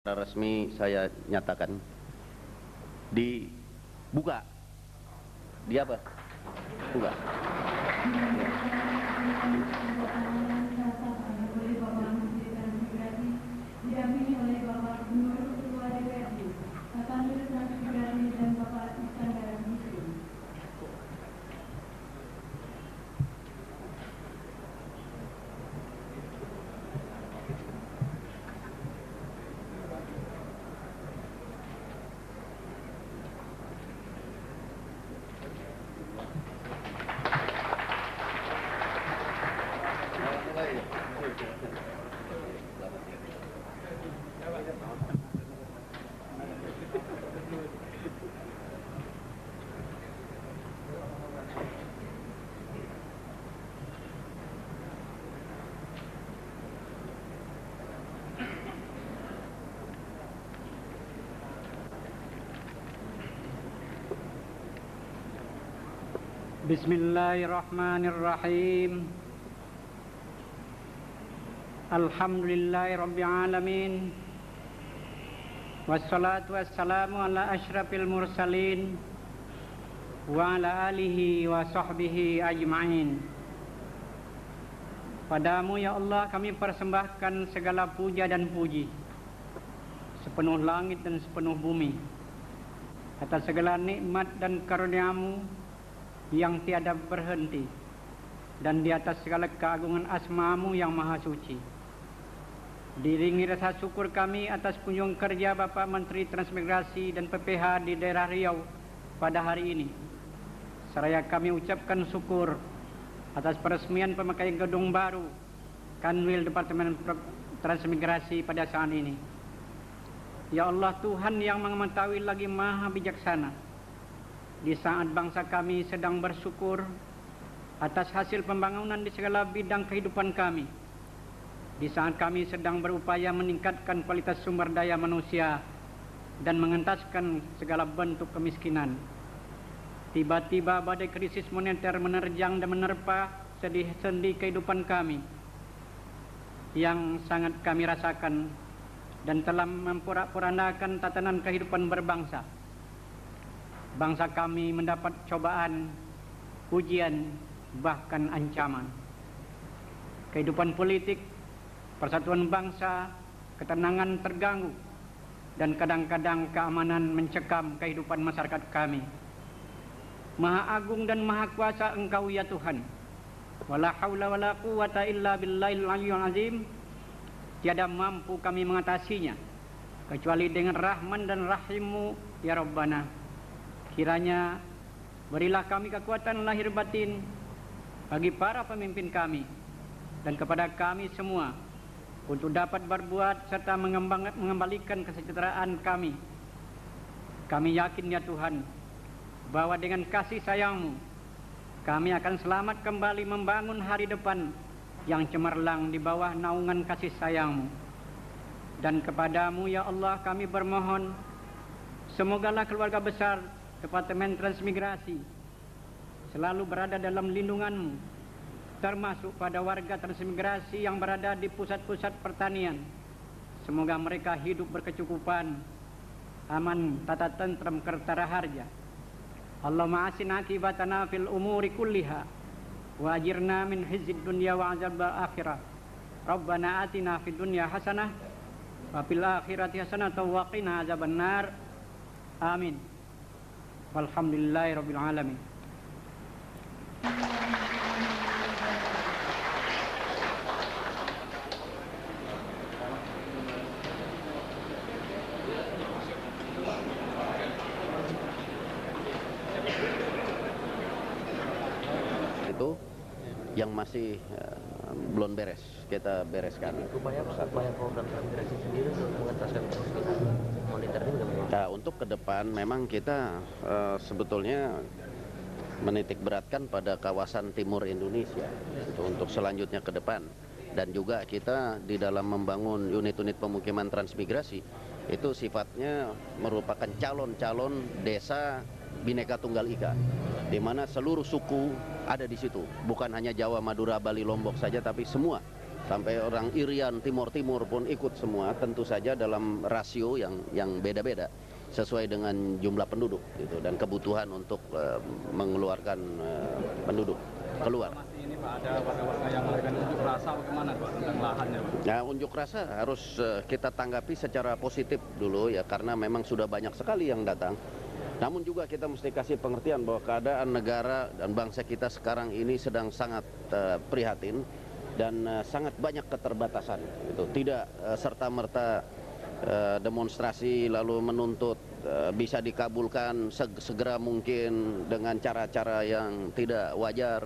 Secara resmi saya nyatakan dibuka. Di apa? Buka. Bismillahirrahmanirrahim. Alhamdulillahirabbil alamin. Wassalatu wassalamu ala asyrafil mursalin wa ala alihi wa sahbihi ajma'in. Padamu ya Allah kami persembahkan segala puja dan puji, sepenuh langit dan sepenuh bumi, atas segala nikmat dan karunia-Mu yang tiada berhenti, dan di atas segala keagungan asma-Mu yang maha suci. Diiringi rasa syukur kami atas kunjung kerja Bapak Menteri Transmigrasi dan PPH di daerah Riau pada hari ini. Seraya kami ucapkan syukur atas peresmian pemakaian gedung baru Kanwil Departemen Transmigrasi pada saat ini. Ya Allah, Tuhan yang mengetahui lagi maha bijaksana, di saat bangsa kami sedang bersyukur atas hasil pembangunan di segala bidang kehidupan kami, di saat kami sedang berupaya meningkatkan kualitas sumber daya manusia dan mengentaskan segala bentuk kemiskinan, tiba-tiba badai krisis moneter menerjang dan menerpa sendi kehidupan kami yang sangat kami rasakan dan telah memporak-porandakan tatanan kehidupan berbangsa. Bangsa kami mendapat cobaan, ujian, bahkan ancaman. Kehidupan politik, persatuan bangsa, ketenangan terganggu, dan kadang-kadang keamanan mencekam kehidupan masyarakat kami. Maha agung dan maha kuasa Engkau ya Tuhan. Wala haula wala quwata illa billahil aliyyil azim. Tiada mampu kami mengatasinya kecuali dengan Rahman dan Rahim-Mu ya Rabbana. Kiranya berilah kami kekuatan lahir batin bagi para pemimpin kami dan kepada kami semua untuk dapat berbuat serta mengembalikan kesejahteraan kami. Kami yakin ya Tuhan bahwa dengan kasih sayang-Mu kami akan selamat kembali membangun hari depan yang cemerlang di bawah naungan kasih sayang-Mu. Dan kepadamu ya Allah kami bermohon, semogalah keluarga besar Departemen Transmigrasi selalu berada dalam lindungan-Mu, termasuk pada warga transmigrasi yang berada di pusat-pusat pertanian. Semoga mereka hidup berkecukupan, aman, tata tentram, kertara harja. Allahumma asin akibatana fil umuri kulliha wa ajirna min khizyid dunya wa azab akhirah. Rabbana atina fid dunya hasanah wa fil akhirati hasanah wa qina azabannar. Amin. Walhamdulillahirabbil alamin. Itu yang masih belum beres, kita bereskan. Upaya program transmigrasi sendiri untuk mengentaskan kemiskinan moneter ini bagaimana? Nah, untuk ke depan memang kita sebetulnya menitik beratkan pada kawasan timur Indonesia untuk selanjutnya ke depan, dan juga kita di dalam membangun unit-unit pemukiman transmigrasi itu sifatnya merupakan calon-calon desa Bhinneka Tunggal Ika, di mana seluruh suku ada di situ, bukan hanya Jawa, Madura, Bali, Lombok saja, tapi semua sampai orang Irian, Timur pun ikut semua, tentu saja dalam rasio yang beda-beda sesuai dengan jumlah penduduk gitu, dan kebutuhan untuk mengeluarkan penduduk keluar. Masih ini Pak, ada warga-warga yang melakukan unjuk rasa bagaimana Pak tentang lahannya Pak? Nah, unjuk rasa harus kita tanggapi secara positif dulu ya, karena memang sudah banyak sekali yang datang. Namun juga kita mesti kasih pengertian bahwa keadaan negara dan bangsa kita sekarang ini sedang sangat prihatin dan sangat banyak keterbatasan. Itu tidak serta-merta demonstrasi lalu menuntut bisa dikabulkan segera mungkin dengan cara-cara yang tidak wajar,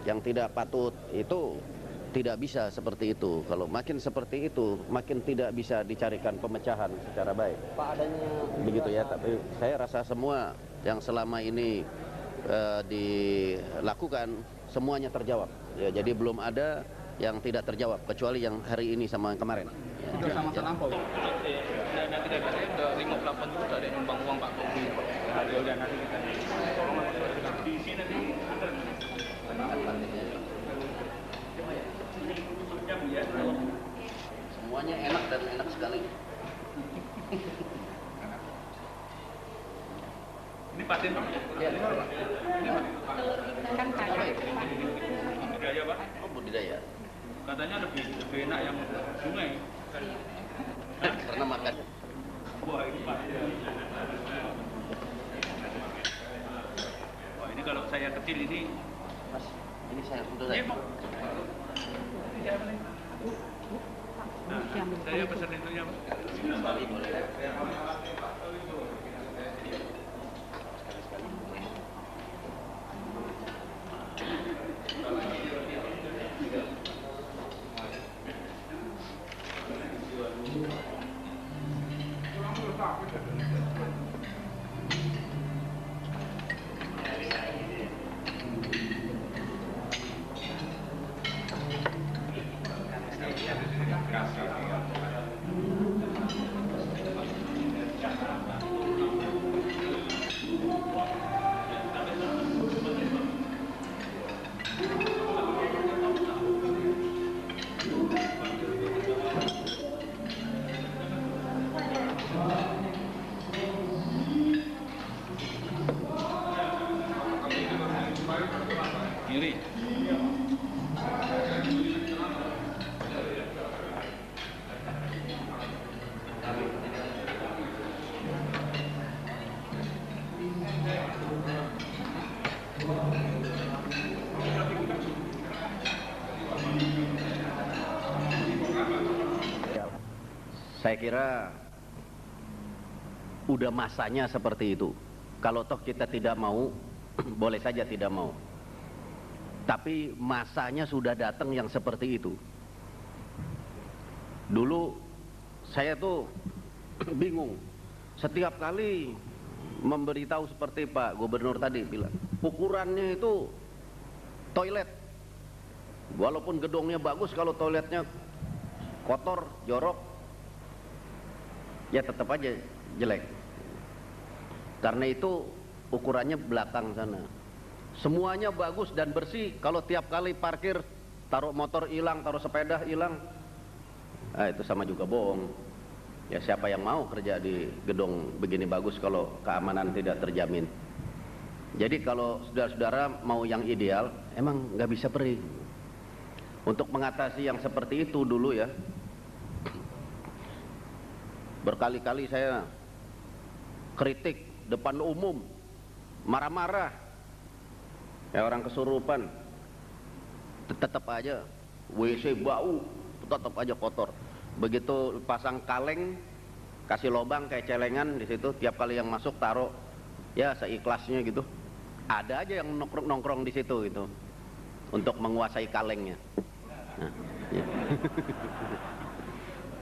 yang tidak patut. Itu tidak bisa seperti itu. Kalau makin seperti itu, makin tidak bisa dicarikan pemecahan secara baik. Pak, adanya Begitu ya, tapi saya rasa semua yang selama ini dilakukan semuanya terjawab. Ya, jadi belum ada yang tidak terjawab kecuali yang hari ini sama yang kemarin. Sudah sama terlampau. Dana tidak ada udah 58 juta deh numpang uang Pak Kopi. Ya udah nanti kita di sini nanti Semuanya enak dan enak sekali. ini paten Pak. Ya, Kan kaya. Budaya Pak. oh, budidaya. Katanya lebih enak yang sungai. Karena makan. Wah ini Pak. Wah ini kalau saya kecil ini. Mas, ini saya untuk Iya saya. Pak. Nah, saya pesan itu ya Pak. Sekali boleh. Kiri. Saya kira udah masanya seperti itu. Kalau toh kita tidak mau, boleh saja tidak mau. Tapi masanya sudah datang yang seperti itu. Dulu saya tuh bingung. Setiap kali memberitahu seperti Pak Gubernur tadi bilang, ukurannya itu toilet. Walaupun gedungnya bagus, kalau toiletnya kotor, jorok, ya tetap aja jelek. Karena itu ukurannya belakang sana. Semuanya bagus dan bersih. Kalau tiap kali parkir, taruh motor hilang, taruh sepeda hilang, itu sama juga bohong. Ya siapa yang mau kerja di gedung begini bagus kalau keamanan tidak terjamin. Jadi kalau saudara-saudara mau yang ideal, emang nggak bisa perih. Untuk mengatasi yang seperti itu dulu ya, berkali-kali saya kritik depan umum, marah-marah, ya orang kesurupan, tetap aja WC bau, tetap aja kotor. Begitu pasang kaleng, kasih lobang kayak celengan di situ, tiap kali yang masuk taruh ya seikhlasnya gitu. Ada aja yang nongkrong di situ gitu untuk menguasai kalengnya. Nah, ya.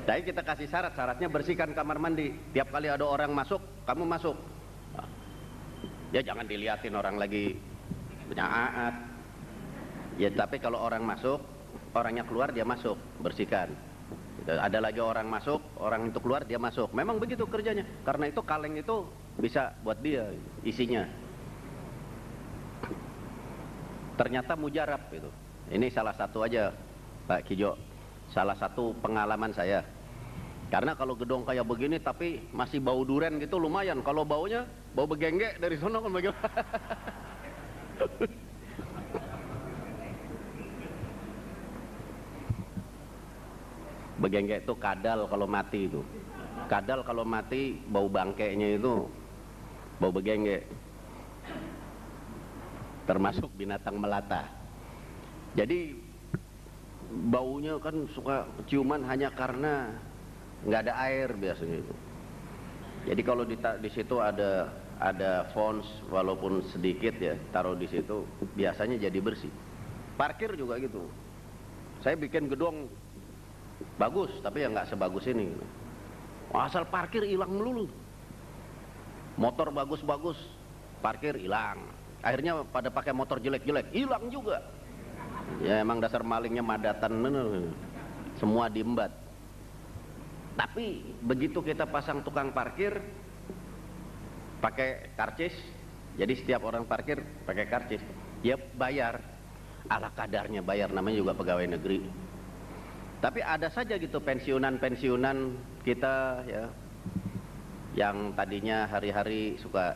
Tapi kita kasih syaratnya bersihkan kamar mandi. Tiap kali ada orang masuk, kamu masuk. Ya jangan diliatin orang lagi penyaat. Ya tapi kalau orang masuk, orangnya keluar dia masuk, bersihkan. Ada lagi orang masuk, orang itu keluar dia masuk. Memang begitu kerjanya. Karena itu kaleng itu bisa buat dia isinya. Ternyata mujarab itu. Ini salah satu aja Pak Kijo. salah satu pengalaman saya. Karena kalau gedung kayak begini tapi masih bau duren gitu lumayan. Kalau baunya bau begenggek dari sono kan bagaimana? Begenggek itu kadal kalau mati itu. Kadal kalau mati bau bangkainya itu bau begenggek. Termasuk binatang melata. Jadi baunya kan suka ciuman hanya karena nggak ada air biasanya itu. Jadi kalau di situ ada fons walaupun sedikit ya, taruh di situ biasanya jadi bersih. Parkir juga gitu. Saya bikin gedung bagus tapi ya nggak sebagus ini. Asal parkir hilang melulu. Motor bagus-bagus, parkir hilang. Akhirnya pada pakai motor jelek-jelek, hilang juga. Ya emang dasar malingnya madatan, semua diembat. Tapi begitu kita pasang tukang parkir pakai karcis, jadi setiap orang parkir pakai karcis, ya bayar ala kadarnya, bayar, namanya juga pegawai negeri. Tapi ada saja gitu pensiunan-pensiunan kita ya, yang tadinya hari-hari suka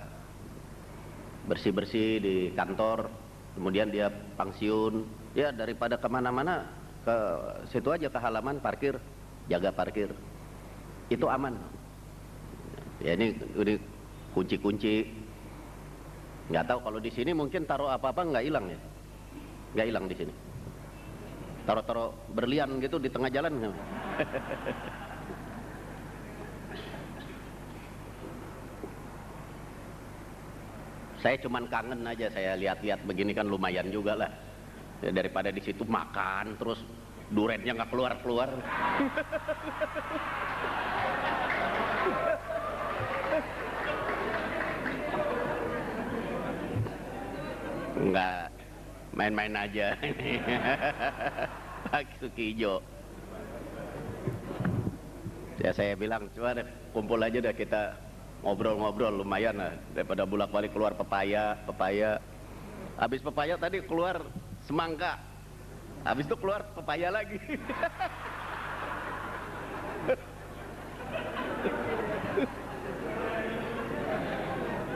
bersih-bersih di kantor, kemudian dia pensiun, ya daripada kemana-mana ke situ aja, ke halaman parkir, jaga parkir, itu aman. Ya ini kunci-kunci, nggak tahu kalau di sini mungkin taruh apa-apa nggak hilang ya, nggak hilang di sini. Taruh-taruh berlian gitu di tengah jalan. Saya cuman kangen aja, saya lihat-lihat begini kan lumayan juga lah. Ya, daripada di situ makan terus durennya nggak keluar-keluar. Enggak, main-main aja ini. Pak Sukijo. Ya saya bilang, coba deh, kumpul aja deh kita ngobrol-ngobrol, lumayan lah daripada bolak-balik keluar pepaya. Habis pepaya tadi keluar semangka, habis itu keluar pepaya lagi.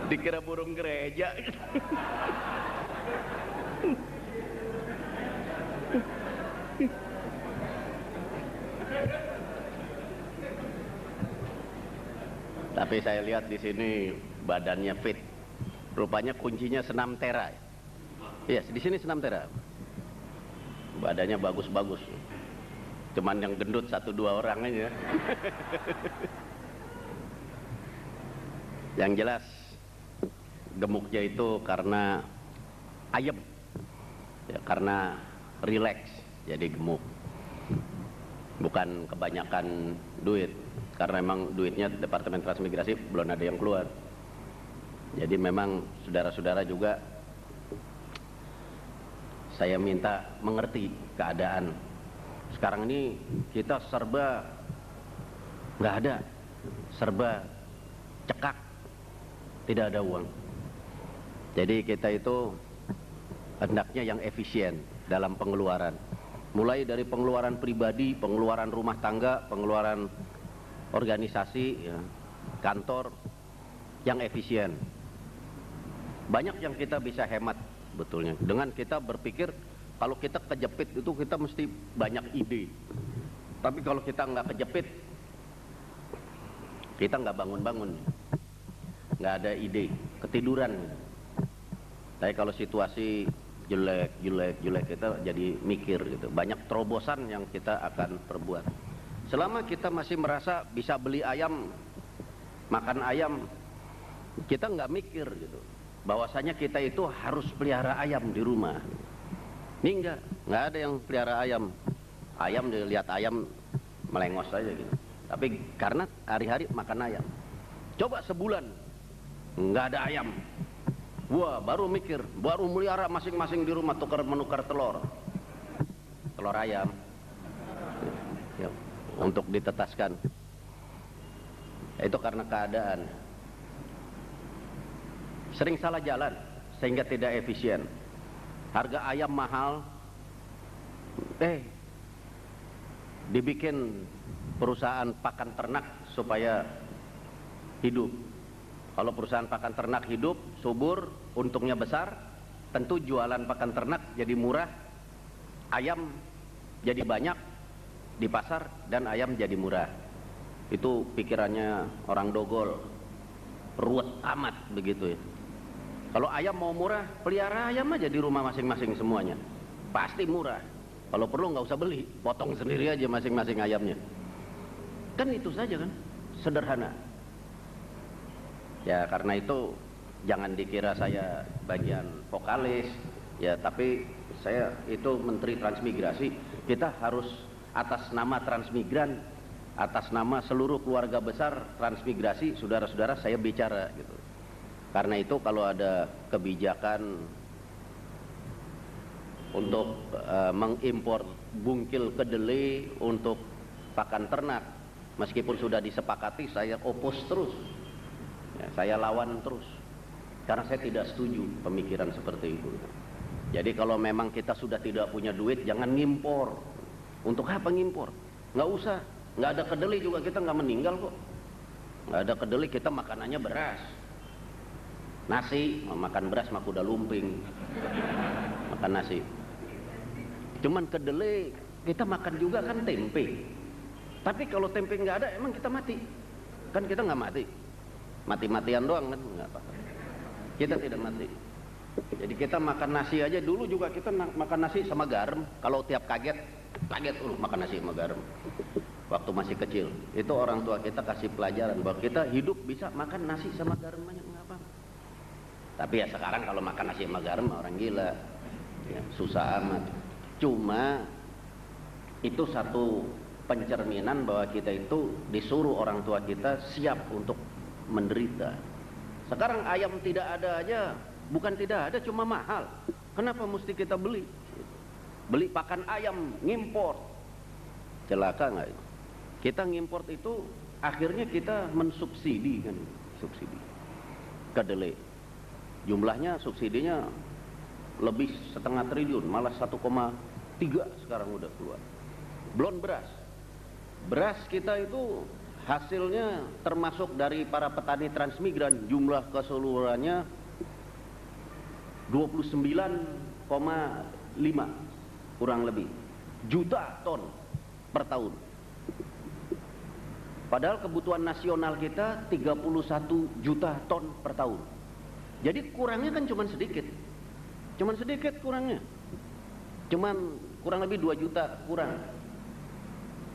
Dikira burung gereja. Tapi saya lihat di sini badannya fit. Rupanya kuncinya senam tera. Iya, di sini senam tera. Badannya bagus-bagus. Cuman yang gendut 1-2 orang aja. Yang jelas gemuknya itu karena ayem. Ya, karena rileks jadi gemuk. Bukan kebanyakan duit. Karena memang duitnya Departemen Transmigrasi belum ada yang keluar. Jadi memang saudara-saudara juga saya minta mengerti keadaan. Sekarang ini kita serba nggak ada, serba cekak, tidak ada uang. Jadi kita itu hendaknya yang efisien dalam pengeluaran. Mulai dari pengeluaran pribadi, pengeluaran rumah tangga, pengeluaran organisasi, ya, kantor, yang efisien. Banyak yang kita bisa hemat betulnya. Dengan kita berpikir kalau kita kejepit itu kita mesti banyak ide. Tapi kalau kita nggak kejepit, kita nggak bangun-bangun, nggak ada ide, ketiduran. Tapi kalau situasi jelek kita jadi mikir gitu. Banyak terobosan yang kita akan perbuat. Selama kita masih merasa bisa beli ayam, makan ayam, kita nggak mikir gitu. Bahwasanya kita itu harus pelihara ayam di rumah. Ini nggak ada yang pelihara ayam. Ayam dilihat ayam melengos aja gitu. Tapi karena hari-hari makan ayam. Coba sebulan nggak ada ayam. Wah, baru mikir, baru melihara masing-masing di rumah menukar telur ayam. Ya, untuk ditetaskan. Itu karena keadaan. Sering salah jalan sehingga tidak efisien. Harga ayam mahal. dibikin perusahaan pakan ternak supaya hidup. Kalau perusahaan pakan ternak hidup, subur, untungnya besar, tentu jualan pakan ternak jadi murah, ayam jadi banyak di pasar, dan ayam jadi murah. Itu pikirannya orang dogol, ruwet amat begitu ya. Kalau ayam mau murah, pelihara ayam aja di rumah masing-masing semuanya, pasti murah. Kalau perlu nggak usah beli, potong sendiri aja masing-masing ayamnya. Kan itu saja kan, sederhana. Ya karena itu jangan dikira saya bagian vokalis ya, tapi saya itu Menteri Transmigrasi. Kita harus atas nama transmigran, atas nama seluruh keluarga besar transmigrasi, saudara-saudara saya bicara gitu. Karena itu kalau ada kebijakan untuk mengimpor bungkil kedelai untuk pakan ternak, meskipun sudah disepakati, saya opos terus. Ya, saya lawan terus karena saya tidak setuju pemikiran seperti itu. Jadi kalau memang kita sudah tidak punya duit, jangan ngimpor. Untuk apa ngimpor? Nggak usah. Nggak ada kedelai juga kita nggak meninggal kok. Nggak ada kedelai, kita makanannya beras, nasi. Makan beras mah kuda lumping, makan nasi. Cuman kedelai kita makan juga kan tempe. Tapi kalau tempe nggak ada, emang kita mati? Kan kita nggak mati. Mati-matian doang kan, nggak apa-apa. Kita tidak mati. Jadi kita makan nasi aja, dulu juga kita makan nasi sama garam. Kalau tiap kaget makan nasi sama garam. Waktu masih kecil, itu orang tua kita kasih pelajaran bahwa kita hidup bisa makan nasi sama garam banyak, nggak apa-apa. Tapi ya sekarang kalau makan nasi sama garam orang gila, ya, susah amat. Cuma itu satu pencerminan bahwa kita itu disuruh orang tua kita siap untuk menderita. Sekarang ayam tidak ada aja, bukan tidak ada, cuma mahal. Kenapa mesti kita beli? Beli pakan ayam, ngimport. Celaka nggak itu? Kita ngimport itu akhirnya kita mensubsidi kan, subsidi kedelai. Jumlahnya subsidinya lebih 1,5 triliun, malah 1,3 sekarang udah keluar. Belum beras. Beras kita itu hasilnya termasuk dari para petani transmigran, jumlah keseluruhannya 29,5 kurang lebih juta ton per tahun. Padahal kebutuhan nasional kita 31 juta ton per tahun. Jadi kurangnya kan cuman sedikit kurangnya. Cuman kurang lebih 2 juta kurang.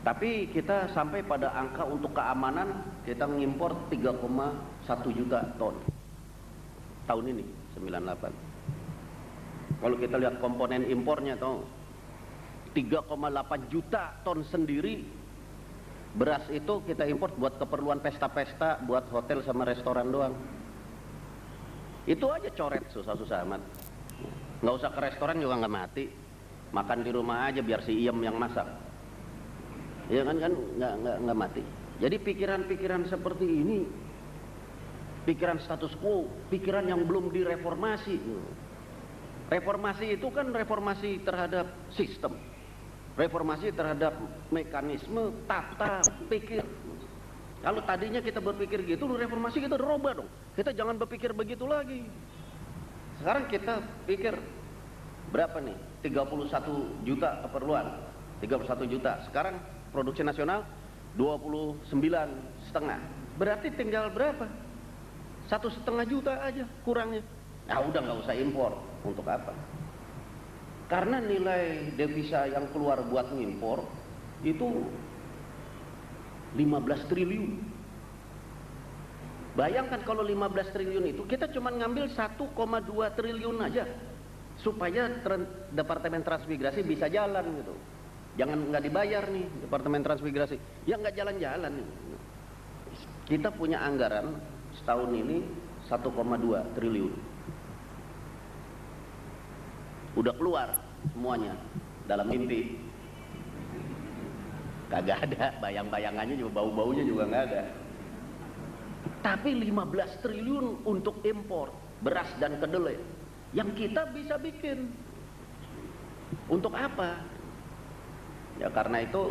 Tapi kita sampai pada angka untuk keamanan kita mengimpor 3,1 juta ton tahun ini 98. Kalau kita lihat komponen impornya tuh 3,8 juta ton sendiri. Beras itu kita import buat keperluan pesta-pesta, buat hotel sama restoran doang. Itu aja coret, susah-susah amat. Nggak usah ke restoran juga nggak mati. Makan di rumah aja biar si Iem yang masak. Ya kan nggak mati. Jadi pikiran-pikiran seperti ini, pikiran status quo, pikiran yang belum direformasi. Reformasi itu kan reformasi terhadap sistem, reformasi terhadap mekanisme tata pikir. Kalau tadinya kita berpikir gitu, reformasi kita rubah dong. Kita jangan berpikir begitu lagi. Sekarang kita pikir berapa nih? 31 juta keperluan, 31 juta. Sekarang produksi nasional 29,5. Berarti tinggal berapa? 1,5 juta aja kurangnya. Nah udah nggak usah impor. Untuk apa? Karena nilai devisa yang keluar buat ngimpor itu 15 triliun. Bayangkan kalau 15 triliun itu kita cuma ngambil 1,2 triliun aja supaya Departemen Transmigrasi bisa jalan gitu. Jangan nggak dibayar nih Departemen Transmigrasi, ya nggak jalan-jalan nih. Kita punya anggaran setahun ini 1,2 triliun. Udah keluar semuanya dalam mimpi. Kagak ada, bayang-bayangannya juga, bau-baunya juga nggak ada. Tapi 15 triliun untuk impor beras dan kedelai yang kita bisa bikin. Untuk apa? Ya karena itu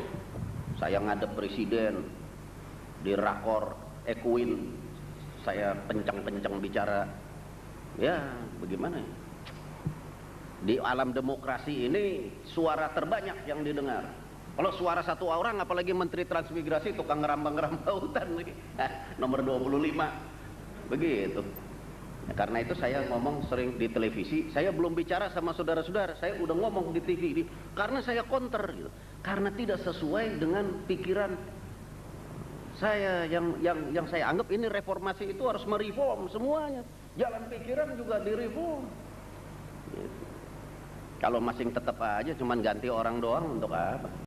Saya ngadep presiden di rakor Ekuin, saya penceng-penceng bicara. Ya, bagaimana ya? Di alam demokrasi ini suara terbanyak yang didengar. Kalau suara satu orang, apalagi Menteri Transmigrasi, tukang ngerambang-ngerambang hutan lagi. Nomor 25. Begitu. Ya, karena itu saya ngomong sering di televisi, saya belum bicara sama saudara-saudara, saya udah ngomong di TV ini, karena saya counter gitu. Karena tidak sesuai dengan pikiran saya yang saya anggap ini reformasi itu harus mereform semuanya. Jalan pikiran juga direform. Gitu. Kalau masing tetap aja cuman ganti orang doang untuk apa?